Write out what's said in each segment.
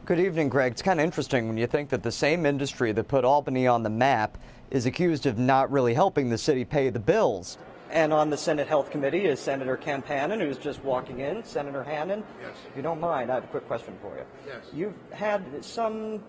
Good evening, Greg. It's kind of interesting when you think that the same industry that put Albany on the map is accused of not really helping the city pay the bills. And on the Senate Health Committee is Senator Kemp Hannon, who's just walking in. Senator Hannon, yes. If you don't mind, I have a quick question for you. Yes. You've had some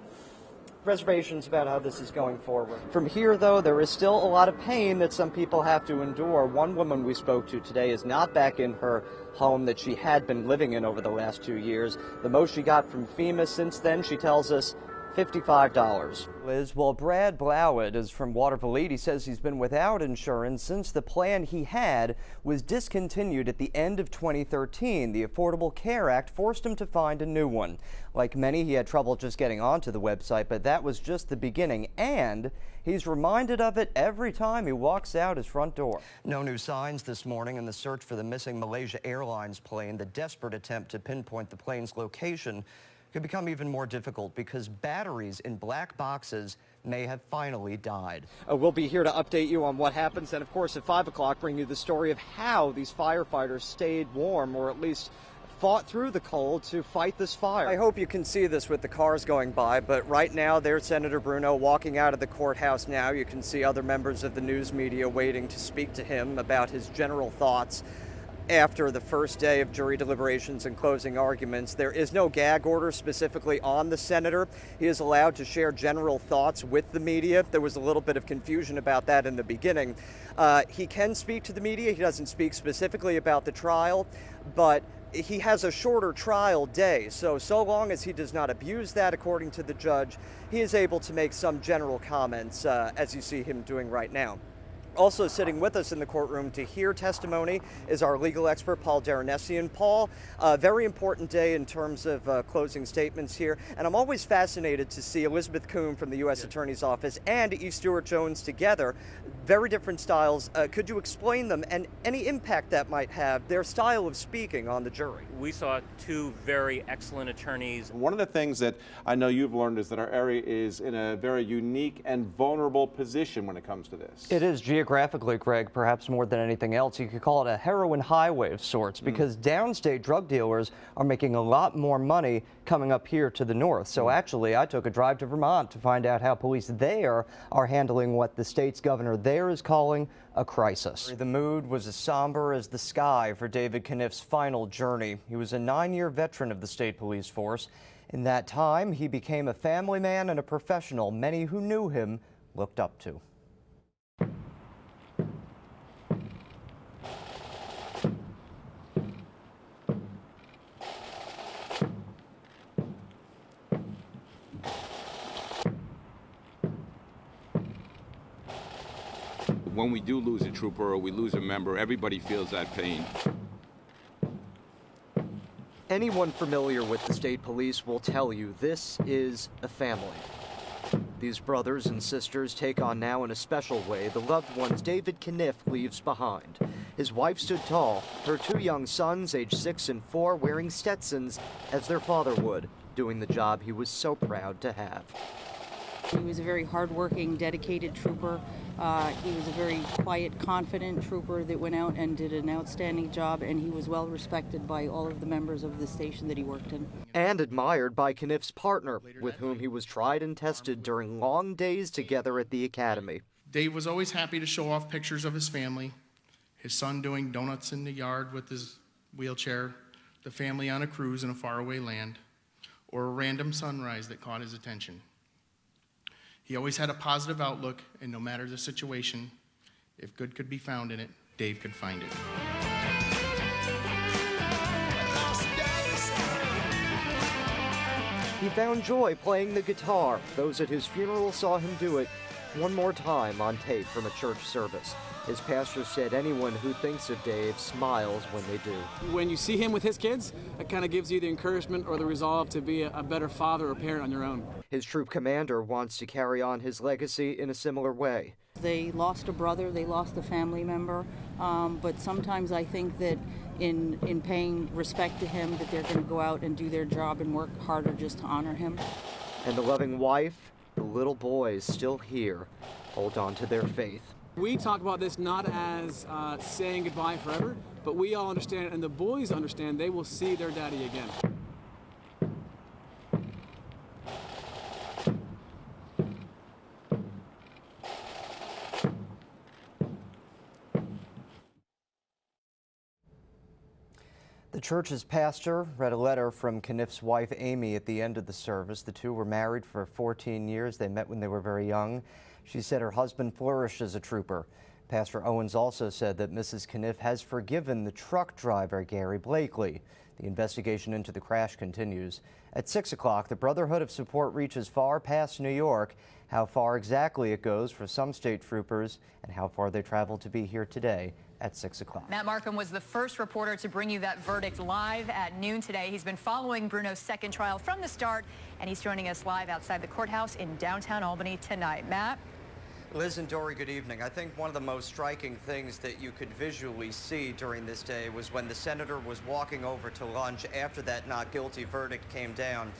reservations about how this is going forward. From here, though, there is still a lot of pain that some people have to endure. One woman we spoke to today is not back in her home that she had been living in over the last 2 years. The most she got from FEMA since then, she tells us, $55. Liz, well, Brad Blowett is from Waterville. He says he's been without insurance since the plan he had was discontinued at the end of 2013. The Affordable Care Act forced him to find a new one. Like many, he had trouble just getting onto the website, but that was just the beginning, and he's reminded of it every time he walks out his front door. No new signs this morning in the search for the missing Malaysia Airlines plane. The desperate attempt to pinpoint the plane's location could become even more difficult because batteries in black boxes may have finally died. We'll be here to update you on what happens, and of course at 5 o'clock bring you the story of how these firefighters stayed warm, or at least fought through the cold to fight this fire. I hope you can see this with the cars going by, but right now there's Senator Bruno walking out of the courthouse now. You can see other members of the news media waiting to speak to him about his general thoughts after the first day of jury deliberations and closing arguments. There is no gag order specifically on the senator. He is allowed to share general thoughts with the media. There was a little bit of confusion about that in the beginning. He can speak to the media. He doesn't speak specifically about the trial, but he has a shorter trial day. So long as he does not abuse that, according to the judge, he is able to make some general comments, as you see him doing right now. Also sitting with us in the courtroom to hear testimony is our legal expert, Paul Derenessian. Paul, a very important day in terms of closing statements here, and I'm always fascinated to see Elizabeth Kuhn from the U.S. Attorney's Office and E. Stewart Jones together. Very different styles. Could you explain them and any impact that might have, their style of speaking on the jury? We saw two very excellent attorneys. One of the things that I know you've learned is that our area is in a very unique and vulnerable position when it comes to this. It is geographically, Greg, perhaps more than anything else. You could call it a heroin highway of sorts, because downstate drug dealers are making a lot more money coming up here to the north. So actually, I took a drive to Vermont to find out how police there are handling what the state's governor there is calling a crisis. The mood was as somber as the sky for David Kniff's final journey. He was a 9-year veteran of the state police force. In that time, he became a family man and a professional many who knew him looked up to. When we do lose a trooper or we lose a member, everybody feels that pain. Anyone familiar with the state police will tell you this is a family. These brothers and sisters take on now in a special way the loved ones David Kniff leaves behind. His wife stood tall, her 2 young sons, aged 6 and 4, wearing Stetsons as their father would, doing the job he was so proud to have. He was a very hardworking, dedicated trooper. He was a very quiet, confident trooper that went out and did an outstanding job, and he was well respected by all of the members of the station that he worked in. And admired by Kniff's partner, with whom he was tried and tested during long days together at the academy. Dave was always happy to show off pictures of his family, his son doing donuts in the yard with his wheelchair, the family on a cruise in a faraway land, or a random sunrise that caught his attention. He always had a positive outlook, and no matter the situation, if good could be found in it, Dave could find it. He found joy playing the guitar. Those at his funeral saw him do it one more time on tape from a church service. His pastor said anyone who thinks of Dave smiles when they do. When you see him with his kids, it kind of gives you the encouragement or the resolve to be a better father or parent on your own. His troop commander wants to carry on his legacy in a similar way. They lost a brother, they lost a family member, but sometimes I think that in paying respect to him, that they're going to go out and do their job and work harder just to honor him. And the loving wife, the little boys still here, hold on to their faith. We talk about this not as saying goodbye forever, but we all understand, and the boys understand, they will see their daddy again. The church's pastor read a letter from Kniff's wife, Amy, at the end of the service. The two were married for 14 years. They met when they were very young. She said her husband flourished as a trooper. Pastor Owens also said that Mrs. Kniff has forgiven the truck driver, Gary Blakely. The investigation into the crash continues. At 6 o'clock, the Brotherhood of Support reaches far past New York. How far exactly it goes for some state troopers and how far they travel to be here today at 6 o'clock. Matt Markham was the first reporter to bring you that verdict live at noon today. He's been following Bruno's second trial from the start, and he's joining us live outside the courthouse in downtown Albany tonight. Matt? Liz and Dory, good evening. I think one of the most striking things that you could visually see during this day was when the senator was walking over to lunch after that not guilty verdict came down.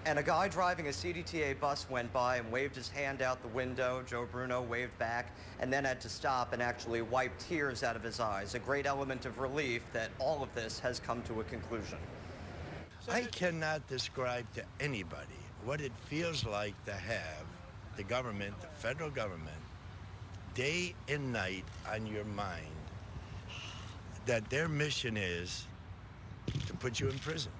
And a guy driving a CDTA bus went by and waved his hand out the window. Joe Bruno waved back and then had to stop and actually wipe tears out of his eyes. A great element of relief that all of this has come to a conclusion. I cannot describe to anybody what it feels like to have the government, the federal government, day and night on your mind, that their mission is to put you in prison.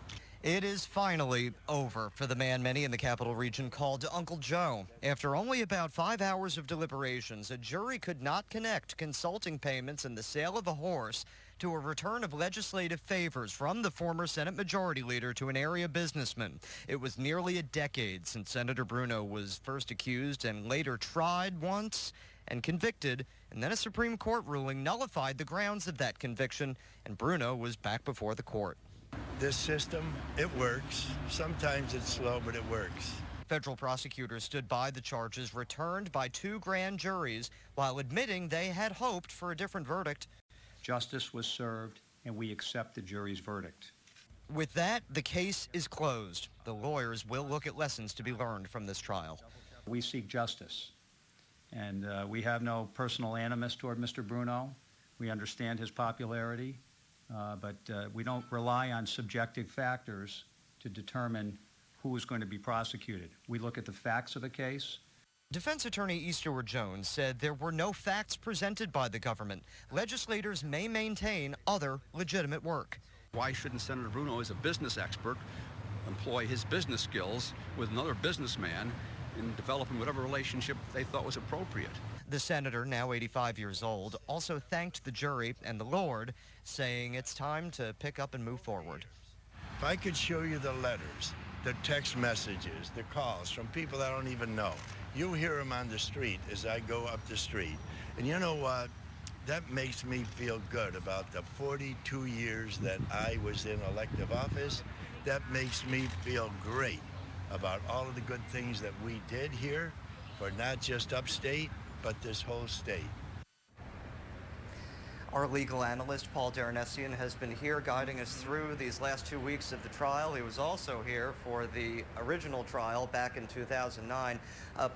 It is finally over for the man many in the capital region called Uncle Joe. After only about 5 hours of deliberations, a jury could not connect consulting payments and the sale of a horse to a return of legislative favors from the former Senate Majority Leader to an area businessman. It was nearly a decade since Senator Bruno was first accused and later tried once and convicted, and then a Supreme Court ruling nullified the grounds of that conviction, and Bruno was back before the court. This system, it works. Sometimes it's slow, but it works. Federal prosecutors stood by the charges returned by 2 grand juries while admitting they had hoped for a different verdict. Justice was served, and we accept the jury's verdict. With that, the case is closed. The lawyers will look at lessons to be learned from this trial. We seek justice, and we have no personal animus toward Mr. Bruno. We understand his popularity, but we don't rely on subjective factors to determine who is going to be prosecuted. We look at the facts of the case. Defense attorney Easterwood Jones said there were no facts presented by the government. Legislators may maintain other legitimate work. Why shouldn't Senator Bruno, as a business expert, employ his business skills with another businessman in developing whatever relationship they thought was appropriate? The senator, now 85 years old, also thanked the jury and the Lord, saying it's time to pick up and move forward. If I could show you the letters, the text messages, the calls from people I don't even know, you hear them on the street as I go up the street. And you know what? That makes me feel good about the 42 years that I was in elective office. That makes me feel great about all of the good things that we did here for not just upstate, but this whole state. Our legal analyst, Paul Darnesian, has been here guiding us through these last 2 weeks of the trial. He was also here for the original trial back in 2009.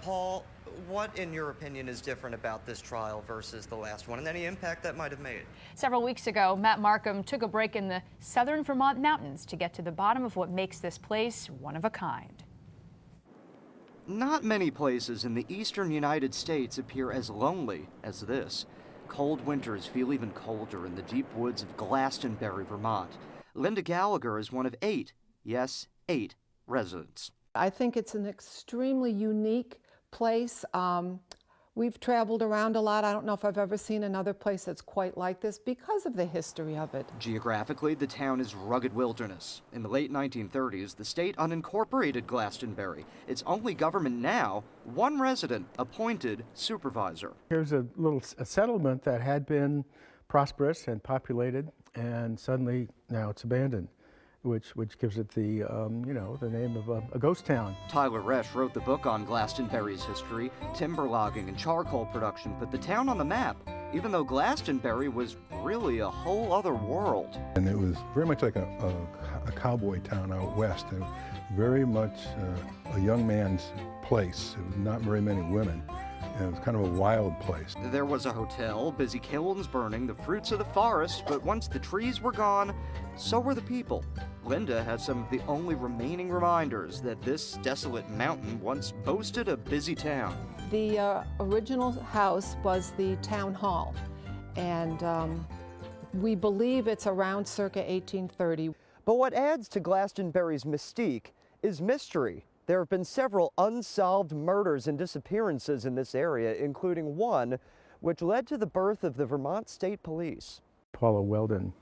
Paul, what, in your opinion, is different about this trial versus the last one, and any impact that might have made? Several weeks ago, Matt Markham took a break in the southern Vermont mountains to get to the bottom of what makes this place one of a kind. Not many places in the eastern United States appear as lonely as this. Cold winters feel even colder in the deep woods of Glastonbury, Vermont. Linda Gallagher is one of 8, yes, 8 residents. I think it's an extremely unique place. We've traveled around a lot. I don't know if I've ever seen another place that's quite like this because of the history of it. Geographically, the town is rugged wilderness. In the late 1930s, the state unincorporated Glastonbury. Its only government now, one resident appointed supervisor. Here's a settlement that had been prosperous and populated, and suddenly now it's abandoned, which gives it the, the name of a ghost town. Tyler Resch wrote the book on Glastonbury's history. Timber logging and charcoal production put the town on the map, even though Glastonbury was really a whole other world. And it was very much like a cowboy town out west, and very much a young man's place. It was not very many women. And it was kind of a wild place. There was a hotel, busy kilns burning, the fruits of the forest, but once the trees were gone, so were the people. Linda has some of the only remaining reminders that this desolate mountain once boasted a busy town. The original house was the town hall, and We believe it's around circa 1830. But what adds to Glastonbury's mystique is mystery. There have been several unsolved murders and disappearances in this area, including one which led to the birth of the Vermont State Police. Paula Weldon,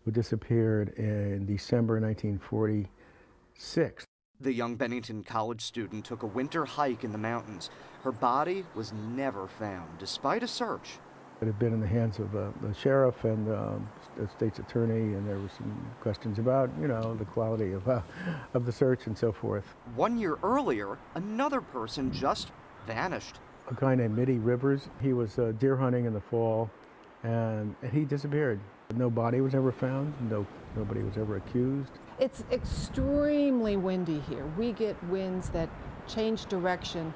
who disappeared in December 1946. The young Bennington College student took a winter hike in the mountains. Her body was never found, despite a search. It had been in the hands of the sheriff and the state's attorney, and there were some questions about, the quality of the search and so forth. 1 year earlier, another person just vanished. A guy named Mitty Rivers, he was deer hunting in the fall, and he disappeared. No body was ever found, nobody was ever accused. It's extremely windy here. We get winds that change direction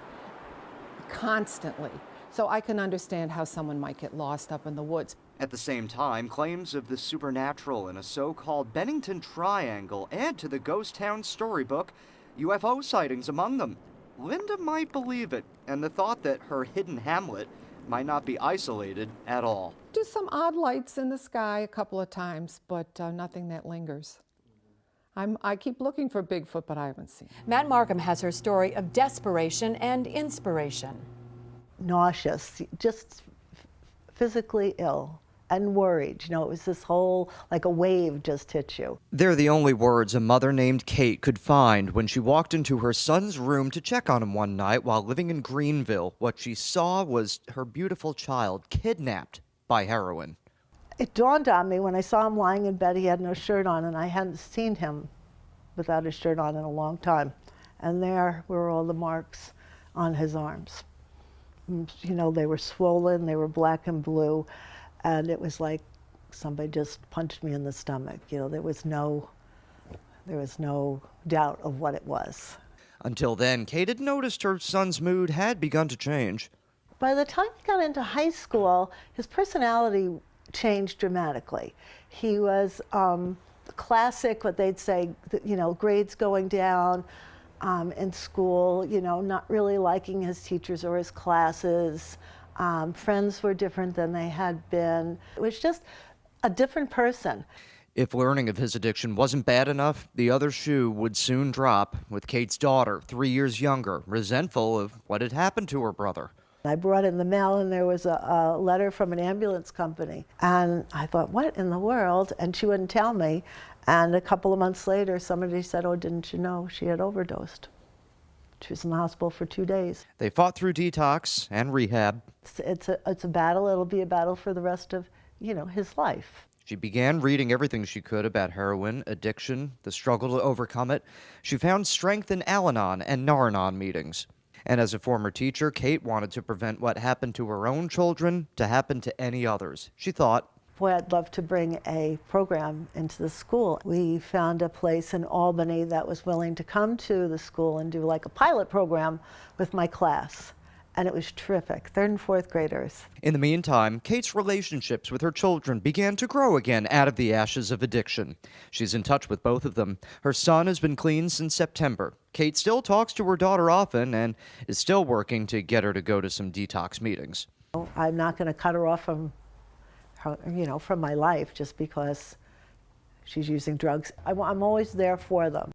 constantly. So I can understand how someone might get lost up in the woods. At the same time, claims of the supernatural in a so-called Bennington Triangle add to the ghost town storybook, UFO sightings among them. Linda might believe it, and the thought that her hidden hamlet might not be isolated at all. Just some odd lights in the sky a couple of times, but nothing that lingers. I keep looking for Bigfoot, but I haven't seen it. Matt Markham has her story of desperation and inspiration. Nauseous, just physically ill and worried. It was this whole, like a wave just hit you. They're the only words a mother named Kate could find when she walked into her son's room to check on him one night while living in Greenville. What she saw was her beautiful child kidnapped by heroin. It dawned on me when I saw him lying in bed, he had no shirt on, and I hadn't seen him without his shirt on in a long time. And there were all the marks on his arms. They were swollen, they were black and blue, and it was like somebody just punched me in the stomach. There was no doubt of what it was. Until then, Kate had noticed her son's mood had begun to change. By the time he got into high school, his personality changed dramatically. He was classic, what they'd say, grades going down, in school, not really liking his teachers or his classes. Friends were different than they had been. It was just a different person. If learning of his addiction wasn't bad enough, the other shoe would soon drop, with Kate's daughter, 3 years younger, resentful of what had happened to her brother. I brought in the mail, and there was a letter from an ambulance company. And I thought, what in the world? And she wouldn't tell me. And a couple of months later, somebody said, oh, didn't you know she had overdosed? She was in the hospital for 2 days. They fought through detox and rehab. It's a battle. It'll be a battle for the rest of, his life. She began reading everything she could about heroin, addiction, the struggle to overcome it. She found strength in Al-Anon and Nar-Anon meetings. And as a former teacher, Kate wanted to prevent what happened to her own children to happen to any others. She thought, boy, I'd love to bring a program into the school. We found a place in Albany that was willing to come to the school and do like a pilot program with my class. And it was terrific, 3rd and 4th graders. In the meantime, Kate's relationships with her children began to grow again out of the ashes of addiction. She's in touch with both of them. Her son has been clean since September. Kate still talks to her daughter often and is still working to get her to go to some detox meetings. I'm not going to cut her off from her, from my life just because she's using drugs. I'm always there for them.